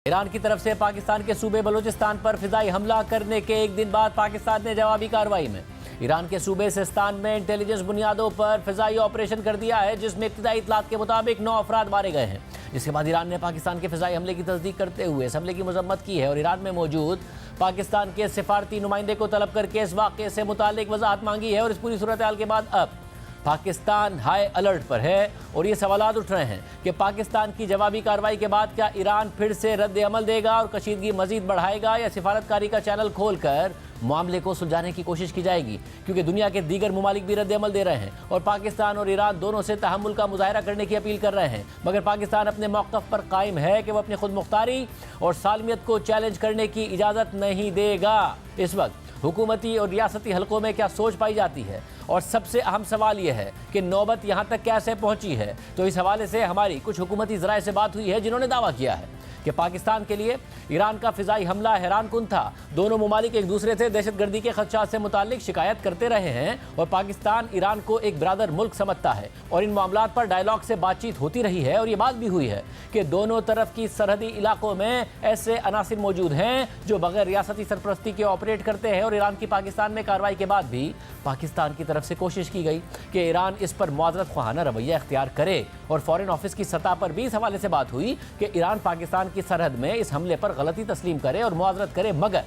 Iran की तरफ से पाकिस्तान के सूबे बलूचिस्तान पर फिजाई हमला करने के एक दिन बाद पाकिस्तान ने जवाबी कार्रवाई में ईरान के सूबे सिस्तान में इंटेलिजेंस बुनियादों पर फिजाई ऑपरेशन कर दिया है, जिसमें इब्तिदाई इतलात के मुताबिक 9 अफराद मारे गए हैं। जिसके बाद ईरान ने पाकिस्तान के फिजाई हमले की तस्दीक करते हुए इस हमले की मजम्मत की है और ईरान में मौजूद पाकिस्तान के सिफारती नुमाइंदे को तलब करके इस वाक़े से मुतालिक वजाहत मांगी है। और इस पूरी सूरत हाल के बाद अब पाकिस्तान हाई अलर्ट पर है और ये सवालात उठ रहे हैं कि पाकिस्तान की जवाबी कार्रवाई के बाद क्या ईरान फिर से रद्द अमल देगा और कशीदगी मजीद बढ़ाएगा, या सिफारतकारी का चैनल खोलकर मामले को सुलझाने की कोशिश की जाएगी। क्योंकि दुनिया के दीगर ममालिक भी रद्द अमल दे रहे हैं और पाकिस्तान और ईरान दोनों से तहम्मुल का मुजाहरा करने की अपील कर रहे हैं, मगर पाकिस्तान अपने मौक़िफ़ पर कायम है कि वह अपनी खुद मुख्तारी और सालमियत को चैलेंज करने की इजाज़त नहीं देगा। इस वक्त हुकूमती और रियासती हलकों में क्या सोच पाई जाती है, और सबसे अहम सवाल यह है कि नौबत यहाँ तक कैसे पहुँची है। तो इस हवाले से हमारी कुछ हुकूमती ज़राए से बात हुई है, जिन्होंने दावा किया है कि पाकिस्तान के लिए ईरान का फ़िज़ाई हमला हैरान कुन था। दोनों ममालिक एक दूसरे से दहशतगर्दी के खदशात से मुताल्लिक शिकायत करते रहे हैं और पाकिस्तान ईरान को एक ब्रादर मुल्क समझता है और इन मामलात पर डायलॉग से बातचीत होती रही है। और ये बात भी हुई है कि दोनों तरफ की सरहदी इलाकों में ऐसे अनासिर मौजूद हैं जो बगैर रियासती सरपरस्ती के ऑपरेट करते हैं। और ईरान की पाकिस्तान में कार्रवाई के बाद भी पाकिस्तान की तरफ से कोशिश की गई कि ईरान इस पर मुआज़रत ख़्वाहाना रवैया इख्तियार करे और फ़ॉरेन ऑफिस की सतह पर भी इस हवाले से बात हुई कि ईरान पाकिस्तान की सरहद में इस हमले पर गलती तस्लीम करे और मुआज़रत करे। मगर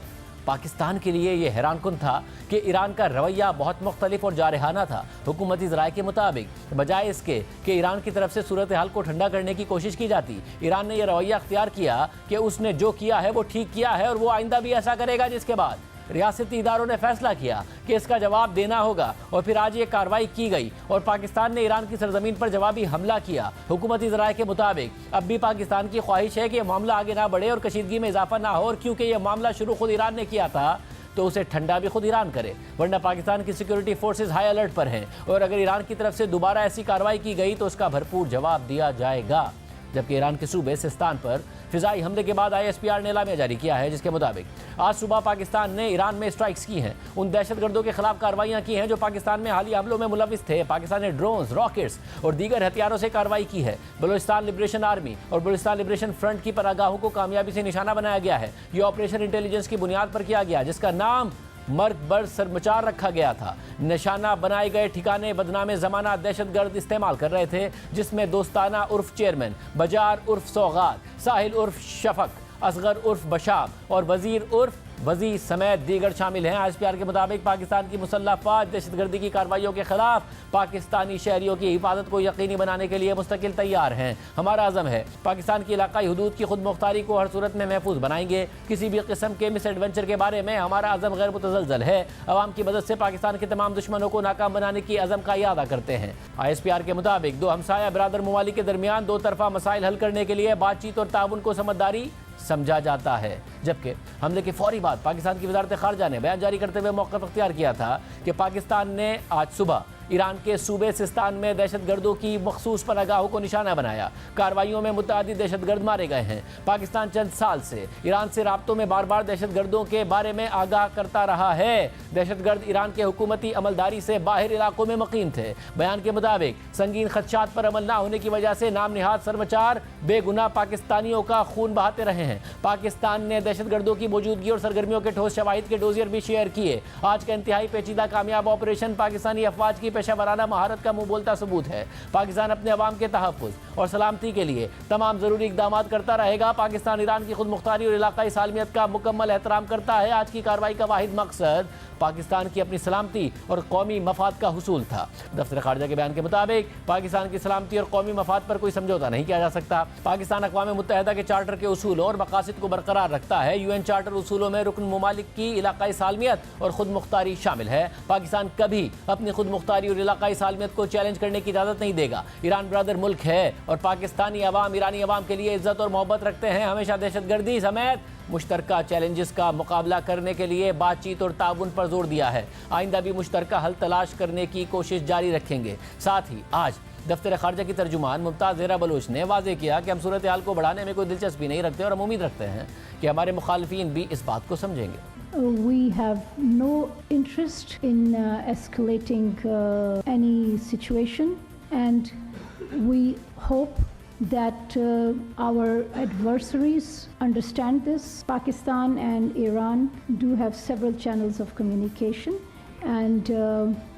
पाकिस्तान के लिए ये हैरानकुन था कि ईरान का रवैया बहुत मुख्तलिफ और जारहाना था। हुकूमती ज़राए के मुताबिक बजाय इसके कि ईरान की तरफ से सूरत हाल को ठंडा करने की कोशिश की जाती, ईरान ने यह रवैया अख्तियार किया कि उसने जो किया है वो ठीक किया है और वो आइंदा भी ऐसा करेगा। जिसके बाद रियासती इदारों ने फैसला किया कि इसका जवाब देना होगा और फिर आज ये कार्रवाई की गई और पाकिस्तान ने ईरान की सरजमीन पर जवाबी हमला किया। हुकूमती ज़राए के मुताबिक अब भी पाकिस्तान की ख्वाहिश है कि यह मामला आगे ना बढ़े और कशीदगी में इजाफा ना हो, और क्योंकि यह मामला शुरू खुद ईरान ने किया था तो उसे ठंडा भी खुद ईरान करे, वरना पाकिस्तान की सिक्योरिटी फोर्सेज हाई अलर्ट पर हैं और अगर ईरान की तरफ से दोबारा ऐसी कार्रवाई की गई तो उसका भरपूर जवाब दिया जाएगा। जबकि ईरान के सूबे सिस्तान पर फिजाई हमले के बाद ISPR ने एलामिया जारी किया है, जिसके मुताबिक आज सुबह पाकिस्तान ने ईरान में स्ट्राइक्स की हैं, उन दहशतगर्दों के खिलाफ कार्रवाइयाँ की हैं जो पाकिस्तान में हालिया हमलों में मुलविस थे। पाकिस्तान ने ड्रोन्स, रॉकेट्स और दीगर हथियारों से कार्रवाई की है। बलूचिस्तान लिबरेशन आर्मी और बलूचिस्तान लिबरेशन फ्रंट की पनागाहों को कामयाबी से निशाना बनाया गया है। ये ऑपरेशन इंटेलिजेंस की बुनियाद पर किया गया, जिसका नाम मर्द बर सरमचार रखा गया था। निशाना बनाए गए ठिकाने बदनामे ज़माना दहशतगर्द इस्तेमाल कर रहे थे, जिसमें दोस्ताना उर्फ चेयरमैन, बजार उर्फ सौगात, साहिल उर्फ शफक, असगर उर्फ बशाब और वजीर उर्फ वजी समेत दीगर शामिल हैं। ISPR के मुताबिक पाकिस्तान की मुसल्लह फ़ौज दहशतगर्दी की कार्रवाइयों के खिलाफ पाकिस्तानी शहरियों की हिफाजत को यकीनी बनाने के लिए मुस्तकिल तैयार हैं। हमारा अज़म है पाकिस्तान की इलाकाई हुदूद की खुद मुख्तारी को हर सूरत में महफूज बनाएंगे। किसी भी किस्म के मिस एडवेंचर के बारे में हमारा अज़म गैर मुतज़लज़ल है। अवाम की मदद से पाकिस्तान के तमाम दुश्मनों को नाकाम बनाने की अज़म का इरादा करते हैं। ISPR के मुताबिक दो हमसाया बरादर ममालिक के दरमियान दो तरफा मसाइल हल करने के लिए बातचीत और ताउन को समझदारी समझा जाता है। जबकि हमले के फौरी बाद पाकिस्तान की वज़ारत ख़ारजा ने बयान जारी करते हुए मौक़िफ़ अख्तियार किया था कि पाकिस्तान ने आज सुबह ईरान के सूबे सिस्तान में दहशतगर्दों की मखसूस पनागाहों को निशाना बनाया। कार्रवाइयों में मुतअद्दिद दहशतगर्द मारे गए हैं। पाकिस्तान चंद साल से ईरान से राब्तों में बार बार दहशतगर्दों के बारे में आगाह करता रहा है। दहशतगर्द ईरान के हुकूमती अमलदारी से बाहर इलाकों में मुकीम थे। बयान के मुताबिक संगीन खदशात पर अमल न होने की वजह से नाम निहाद सरमचार बेगुनाह पाकिस्तानियों का खून बहाते रहे हैं। पाकिस्तान ने दहशतगर्दों की मौजूदगी और सरगर्मियों के ठोस शवाहिद के डोजियर भी शेयर किए। आज का इंतहाई पेचीदा कामयाब ऑपरेशन पाकिस्तानी अफवाज की पेशावराना महारत का मुंह बोलता सबूत है। पाकिस्तान अपने अवाम के तहफ़्फ़ुज़ और सलामती के लिए तमाम ज़रूरी इक़दाम करता रहेगा। पाकिस्तान ईरान की खुद मुख्तारी और इलाकाई सालमियत का मुकम्मल एहतराम करता है। आज की कार्रवाई का वाहिद मकसद पाकिस्तान की अपनी सलामती और कौमी मफाद का हुसूल था। दफ्तर खारजा के बयान के मुताबिक पाकिस्तान की सलामती और कौमी मफाद पर कोई समझौता नहीं किया जा सकता। पाकिस्तान अक़वाम मुत्तहिदा के चार्टर के उसूलों और मकासद को बरकरार रखता है। UN चार्टर उसूलों में रुकन ममालिक की इलाकाई सालमियत और खुद मुख्तारी शामिल है। पाकिस्तान कभी अपनी खुद मुख्तारी और इलाकाई सालमियत को चैलेंज करने की इजाज़त नहीं देगा। ईरान ब्रदर मुल्क है और पाकिस्तानी अवाम ईरानी अवाम के लिए इज्जत और मोहब्बत रखते हैं। हमेशा दहशतगर्दी समेत मुश्तरका चैलेंजेस का मुकाबला करने के लिए बातचीत और ताउन पर जोर दिया है। आइंदा भी मुश्तरका हल तलाश करने की कोशिश जारी रखेंगे। साथ ही आज दफ्तर खारजा की तर्जुमान मुमताज़ ज़ेहरा बलोच ने वाज़ेह किया कि हम सूरत हाल को बढ़ाने में कोई दिलचस्पी नहीं रखते और हम उम्मीद रखते हैं कि हमारे मुखालिफिन भी इस बात को समझेंगे। We have no interest in escalating any situation, and we hope that our adversaries understand this. Pakistan and Iran do have several channels of communication, and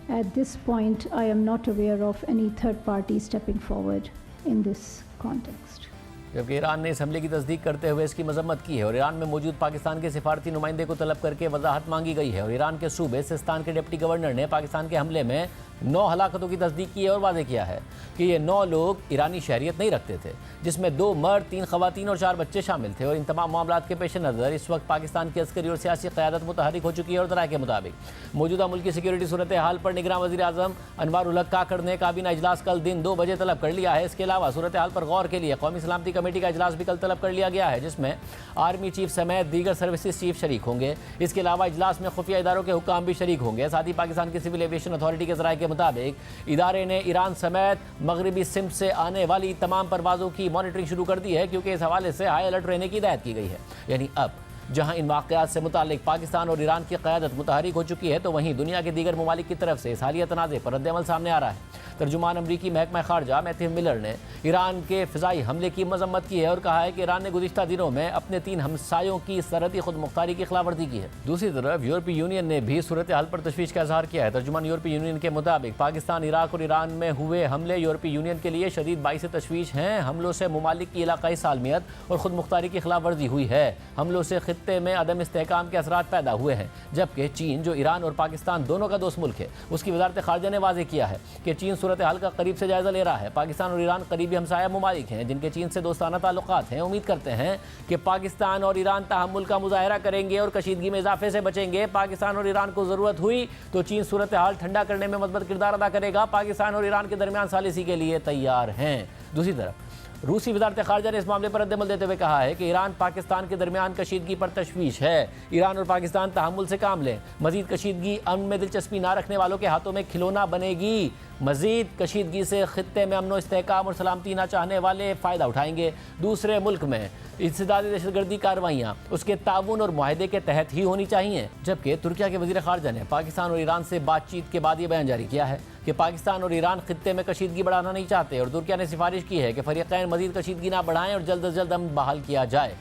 at this point I am not aware of any third party stepping forward in this context. जबकि Iran ने इस हमले की तस्दीक करते हुए इसकी मजम्मत की है और ईरान में मौजूद पाकिस्तान के सिफारती नुमाइंदे को तलब करके वजाहत मांगी गई है। और ईरान के सूबे सिस्तान के डिप्टी गवर्नर ने पाकिस्तान के हमले में 9 हलाकतों की तस्दीक की है और वादे किया है कि ये 9 लोग ईरानी शहरियत नहीं रखते थे, जिसमें 2 मर्द, 3 खवातीन और 4 बच्चे शामिल थे। और इन तमाम मामलात के पेश नज़र इस वक्त पाकिस्तान की अस्करी और सियासी क़यादत मुतहरिक हो चुकी है। और दराए के मुताबिक मौजूदा मुल्क की सिक्योरिटी सूरत हाल पर निगरान वज़ीर आज़म अनवारुल हक काकड़ ने काबीना इजलास कल दिन 2 बजे तलब कर लिया है। इसके अलावा सूरत हाल पर गौर के लिए कौमी सलामती कमेटी का इजलास भी कल तलब कर लिया गया है, जिसमें आर्मी चीफ समेत दीगर सर्विसेज चीफ शरीक होंगे। इसके अलावा इजलास में खुफिया इदारों के हुक्काम भी शरीक होंगे। साथ ही पाकिस्तान की सिविल एविएशन अथॉरिटी के ज़राए के मुताबिक इदारे ने ईरान समेत मगरबी सिम्त से आने वाली तमाम परवाज़ों की मॉनिटरिंग शुरू कर दी है, क्योंकि इस हवाले से हाई अलर्ट रहने की हिदायत की गई है। यानी अब जहां इन वाक़यात से मुतालिक पाकिस्तान और ईरान की क़यादत मुतहरिक हो चुकी है, तो वहीं दुनिया के दीगर ममालिक की तरफ से इस हालिया तनाज़े पर रद्द-ए-अमल सामने आ रहा है। तर्जुमान अमरीकी महकमा ख़ारजा मैथ्यू मिलर ने ईरान के फ़िज़ाई हमले की मजम्मत की है और कहा है कि ईरान ने गुज़िश्ता दिनों में अपने 3 हमसायों की सरहदी खुद मुख्तारी की खिलाफवर्जी की है। दूसरी तरफ यूरोपीय यूनियन ने भी सूरत हाल पर तशवीश का इज़हार किया है। तर्जुमान यूरोपीय यूनियन के मुताबिक पाकिस्तान, इराक और ईरान में हुए हमले यूरोपीय यूनियन के लिए शदीद बाइस तशवीश हैं। हमलों से ममालिक की इलाकाई सालमियत और खुद मुख्तारी की खिलाफवर्जी हुई है। हमलों से खित्ते में अदम इस्तेहकाम के असरात पैदा हुए हैं, जबकि चीन, जो ईरान और पाकिस्तान दोनों का दोस्त मुल्क है, उसकी वजारत ख़ारजा ने वाज़ेह किया है कि चीन सूरत हाल का करीब से जायजा ले रहा है। पाकिस्तान और ईरान करीबी हमसाया ममालिक हैं जिनके चीन से दोस्ताना ताल्लुकात हैं। उम्मीद करते हैं कि पाकिस्तान और ईरान तहम्मुल का मुजाहरा करेंगे और कशीदगी में इजाफे से बचेंगे। पाकिस्तान और ईरान को ज़रूरत हुई तो चीन सूरत हाल ठंडा करने में मदद किरदार अदा करेगा। पाकिस्तान और ईरान के दरमियान सालिसी के लिए तैयार हैं। दूसरी तरफ रूसी वजारत ख़ारजा ने इस मामले पर रद्द-ए-अमल देते हुए कहा है कि ईरान पाकिस्तान के दरमियान कशीदगी पर तशवीश है। ईरान और पाकिस्तान तहम्मुल से काम लें। मजीद कशीदगी अमन में दिलचस्पी ना रखने वालों के हाथों में खिलौना बनेगी। मजीद कशीदगी से खित्ते में अमन व इस्तेहकाम और सलामती ना चाहने वाले फ़ायदा उठाएंगे। दूसरे मुल्क में इंसदादी दहशतगर्दी कार्रवाइयाँ उसके ताउन और मुआहदे के तहत ही होनी चाहिए। जबकि तुर्किया के वज़ीर ख़ारजा ने पाकिस्तान और ईरान से बातचीत के बाद ये बयान जारी किया है कि पाकिस्तान और ईरान खित्ते में कशीदगी बढ़ाना नहीं चाहते और तुर्किया ने सिफारिश की है कि फ़रीक़ैन मज़ीद कशीदगी ना बढ़ाएं और जल्द अज जल्द अमन बहाल किया जाए।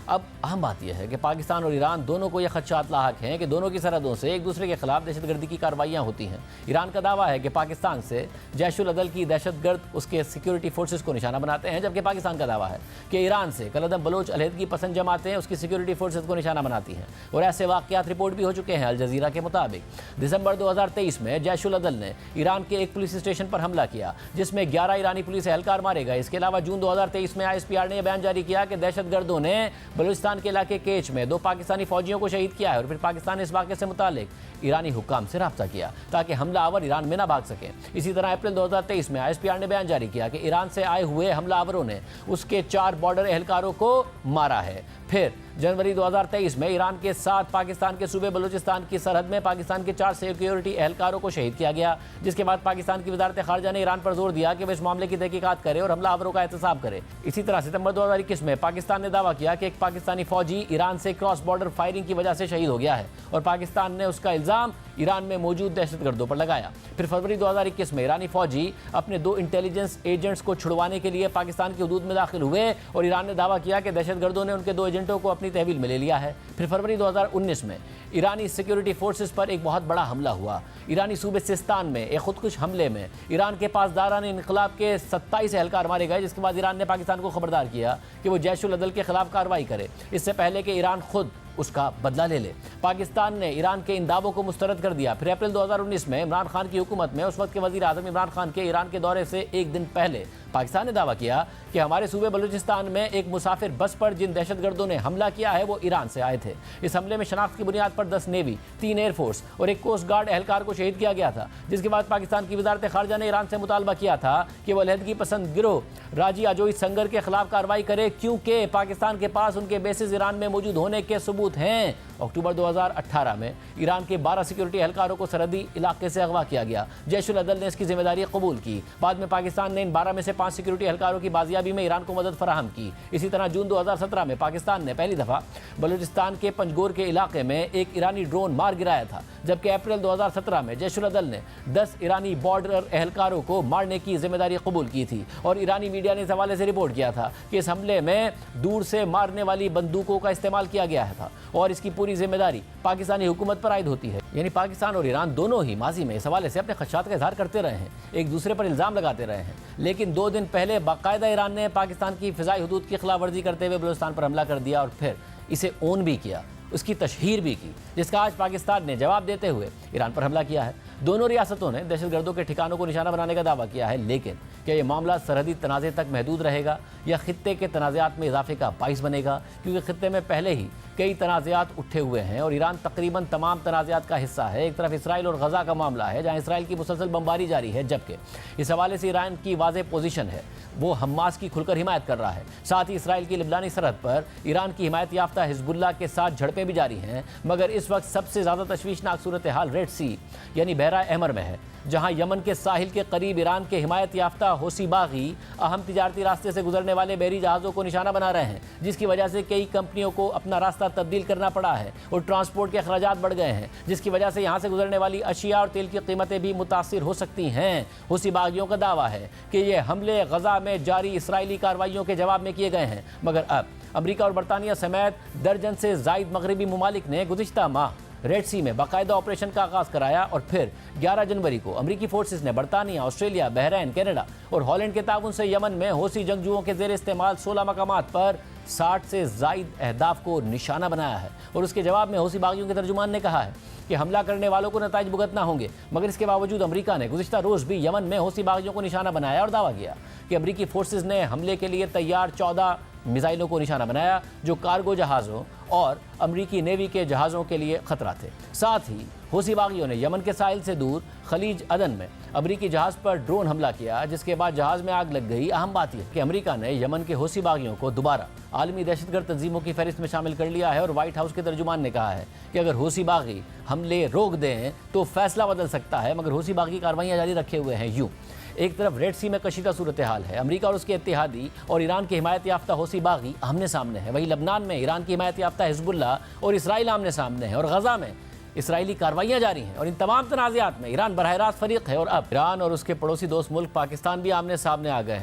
अब अहम बात यह है कि पाकिस्तान और ईरान दोनों को यह खदशात लाहक हैं कि दोनों की सरहदों से एक दूसरे के खिलाफ दहशतगर्दी की कार्रवाइयाँ होती हैं। ईरान का दावा है कि पाकिस्तान से जैशुल अदल की दहशतगर्द उसके सिक्योरिटी फोर्सेस को निशाना बनाते हैं, जबकि पाकिस्तान का दावा है कि ईरान से कलदम बलोच अलहदगी पसंद जमातें उसकी सिक्योरिटी फोर्सेस को निशाना बनाती हैं। और ऐसे वाक़यात रिपोर्ट भी हो चुके हैं। अल जज़ीरा के मुताबिक दिसंबर 2023 में जैशुल अदल ने ईरान के एक पुलिस स्टेशन पर हमला किया, जिसमें 11 ईरानी पुलिस एहलकार मारे गए। इसके अलावा जून 2023 में ISPR ने यह बयान जारी किया कि दहशतगर्दों ने बलूचिस्तान के इलाके केच में 2 पाकिस्तानी फौजियों को शहीद किया है। और फिर पाकिस्तान ने इस वाक़े से मुतालिक ईरानी हुक्काम से राब्ता किया ताकि हमलावर ईरान में ना भाग सकें। इसी तरह अप्रैल 2023 में ISPR ने बयान जारी किया कि ईरान से आए हुए हमलावरों ने उसके 4 बॉर्डर एहलकारों को मारा है। फिर जनवरी 2023 में ईरान के साथ पाकिस्तान के सूबे बलूचिस्तान की सरहद में पाकिस्तान के 4 सिक्योरिटी एहलकारों को शहीद किया गया, जिसके बाद पाकिस्तान की वजारत ख़ारजा ने ईरान पर जोर दिया कि वह इस मामले की तहकीकात करे और हमलावरों का एहतसाब करे। इसी तरह सितंबर 2021 में पाकिस्तान ने दावा किया कि एक पाकिस्तानी फौजी ईरान से क्रॉस बॉर्डर फायरिंग की वजह से शहीद हो गया है और पाकिस्तान ने उसका इल्ज़ाम ईरान में मौजूद दहशतगर्दों पर लगाया। फिर फरवरी 2021 में ईरानी फौजी अपने 2 इंटेलिजेंस एजेंट्स को छुड़वाने के लिए पाकिस्तान की हदूद में दाखिल हुए और ईरान ने दावा किया कि दहशतगर्दों ने उनके 2 एजेंटों को अपनी तहवील में ले लिया है। फिर फरवरी 2019 में ईरानी सिक्योरिटी फोर्सेस पर एक बहुत बड़ा हमला हुआ। ईरानी सूबे सिस्तान में एक खुदकुश हमले में ईरान के पासदारान इनकलाब के 27 एहलकार मारे गए, जिसके बाद ईरान ने पाकिस्तान को खबरदार किया कि वो जैशुल अदल के खिलाफ कार्रवाई करे, इससे पहले कि ईरान खुद उसका बदला ले ले। पाकिस्तान ने ईरान के इन दावों को मुस्तरद कर दिया। फिर अप्रैल 2019 में इमरान खान की हुकूमत में उस वक्त के वज़ीर आज़म इमरान खान के ईरान के दौरे से एक दिन पहले पाकिस्तान ने दावा किया कि हमारे सूबे बलूचिस्तान में एक मुसाफिर बस पर जिन दहशतगर्दों ने हमला किया है वो ईरान से आए थे। इस हमले में शनाख्त की बुनियाद पर 10 नेवी, 3 एयरफोर्स और 1 कोस्ट गार्ड एहलकार को शहीद किया गया था, जिसके बाद पाकिस्तान की वजारत ख़ारजा ने ईरान से मुतालबा किया था कि वह अलहदगी पसंद गिरोह राजी अजोई संगर के खिलाफ कार्रवाई करे, क्योंकि पाकिस्तान के पास उनके बेसिस ईरान में मौजूद होने के सबूत हैं। अक्टूबर 2018 में ईरान के 12 सिक्योरिटी एहलकारों को सरहदी इलाके से अगवा किया गया। जैशुल अदल ने इसकी जिम्मेदारी कबूल की। बाद में पाकिस्तान ने इन 12 में से 5 सिक्योरिटी एहलकारों की बाजियाबी में ईरान को मदद फराहम की। इसी तरह जून 2017 में पाकिस्तान ने पहली दफ़ा बलूचिस्तान के पंजगोर के इलाके में एक ईरानी ड्रोन मार गिराया था, जबकि अप्रैल 2017 में जैश-उल-अदल ने 10 ईरानी बॉर्डर एहलकारों को मारने की जिम्मेदारी कबूल की थी। और ईरानी मीडिया ने इस हवाले से रिपोर्ट किया था कि इस हमले में दूर से मारने वाली बंदूकों का इस्तेमाल किया गया था और इसकी पूरी जिम्मेदारी पाकिस्तानी हुकूमत पर आयद होती है। यानी पाकिस्तान और ईरान दोनों ही माजी में इस हवाले से अपने खदशात का इजहार करते रहे हैं, एक दूसरे पर इल्ज़ाम लगाते रहे हैं। लेकिन 2 दिन पहले बाकायदा ईरान ने पाकिस्तान की फ़िज़ाई हुदूद की खिलाफ वर्जी करते हुए बलूचिस्तान पर हमला कर दिया और फिर इसे ओन भी किया, उसकी तशहीर भी की, जिसका आज पाकिस्तान ने जवाब देते हुए ईरान पर हमला किया है। दोनों रियासतों ने दहशतगर्दों के ठिकानों को निशाना बनाने का दावा किया है, लेकिन क्या ये मामला सरहदी तनाज़े तक महदूद रहेगा या खित्ते के तनाज़ात में इजाफे का बाइस बनेगा? क्योंकि खित्ते में पहले ही कई तनाज़ात उठे हुए हैं और ईरान तकरीबन तमाम तनाज़ात का हिस्सा है। एक तरफ इसराइल और गज़ा का मामला है, जहाँ इसराइल की मुसलसल बमबारी जारी है, जबकि इस हवाले से ईरान की वाज़ेह पोजीशन है, वो हमास की खुलकर हिमायत कर रहा है। साथ ही इसराइल की लिबनानी सरहद पर ईरान की हिमायत याफ्ता हिजबुल्लाह के साथ झड़पें भी जारी हैं। मगर इस वक्त सबसे ज़्यादा तशवीशनाक सूरत हाल रेड सी यानी बहरा अहमर में है, जहां यमन के साहिल के करीब ईरान के हिमायत याफ्ता हौसी बागी अहम तिजारती रास्ते से गुजरने वाले बहरी जहाज़ों को निशाना बना रहे हैं, जिसकी वजह से कई कंपनियों को अपना रास्ता तब्दील करना पड़ा है और ट्रांसपोर्ट के अखराजात बढ़ गए हैं, जिसकी वजह से यहाँ से गुजरने वाली अशिया और तेल की कीमतें भी मुतासिर हो सकती हैं। हौसी बागियों का दावा है कि ये हमले गजा में जारी इसराइली कार्रवाइयों के जवाब में किए गए हैं। मगर अब अमरीका और बरतानिया समेत दर्जन से जायद मगरबी ममालिक ने गुज़िश्ता माह रेड सी में बाकायदा ऑपरेशन का आगाज़ कराया और फिर 11 जनवरी को अमरीकी फोर्सेस ने बरतानिया, ऑस्ट्रेलिया, बहरीन, कनाडा और हॉलैंड के ताउन से यमन में हौसी जंगजुओं के ज़ेर इस्तेमाल 16 मकामात पर 60 से जायद अहदाफ को निशाना बनाया है। और उसके जवाब में हौसी बागियों के तर्जुमान ने कहा है कि हमला करने वालों को नताइज भुगतना होंगे। मगर इसके बावजूद अमरीका ने गुज़िश्ता रोज़ भी यमन में हौसी बागियों को निशाना बनाया और दावा किया कि अमरीकी फोर्सेस ने हमले के लिए तैयार 14 मिसाइलों को निशाना बनाया, जो कार्गो जहाज़ों और अमरीकी नेवी के जहाज़ों के लिए खतरा थे। साथ ही हौसी बागियों ने यमन के साहिल से दूर खलीज अदन में अमरीकी जहाज़ पर ड्रोन हमला किया, जिसके बाद जहाज़ में आग लग गई। अहम बात यह कि अमरीका ने यमन के हौसी बागियों को दोबारा आलमी दहशतगर्द तंजीमों की फहरिस्त में शामिल कर लिया है और व्हाइट हाउस के तर्जुमान ने कहा है कि अगर हौसी बागी हमले रोक दें तो फैसला बदल सकता है। मगर हौसी बागी कार्रवाइयाँ जारी रखे हुए हैं। यूँ एक तरफ रेड सी में कशीदा सूरत हाल है, अमरीका और उसके इत्तेहादी और ईरान की हिमायत याफ्ता हौसी बागी आमने सामने है। वहीं लबनान में ईरान की हिमायत याफ्ता हिजबुल्लाह और इसराइल आमने सामने है और गजा में इसराइली कार्रवाइयाँ जारी हैं। और इन तमाम तनाज़ात में ईरान बरह रास्त फरीक है और अब ईरान और उसके पड़ोसी दोस्त मुल्क पाकिस्तान भी आमने सामने आ गए हैं।